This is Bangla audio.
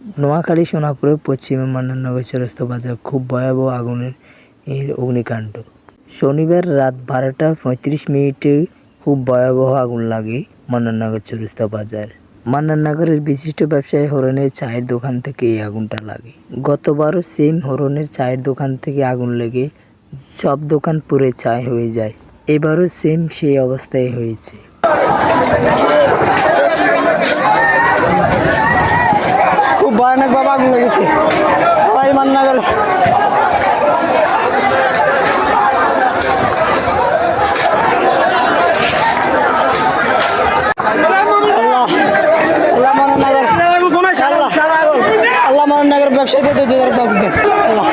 নোয়াখালী সোনাপুরের পশ্চিমে মান্নাননগর চৌরাস্তা বাজার খুব ভয়াবহ আগুনের অগ্নিকাণ্ড। শনিবার রাত 12:35 খুব ভয়াবহ আগুন লাগে মান্নাননগর চৌরাস্তা বাজার। মান্নাননগরের বিশিষ্ট ব্যবসায়ী হরনের চায়ের দোকান থেকে এই আগুনটা লাগে। গতবারও সেম হরনের চায়ের দোকান থেকে আগুন লেগে সব দোকান পুড়ে ছাই হয়ে যায়। এবারও সেম সেই অবস্থায় হয়েছে। খুব ভয়ানকভাবে আগুন লেগেছে। সবাই মান্নাননগর আল্লাহ মান্নাননগর ব্যবসায়ীদের আল্লাহ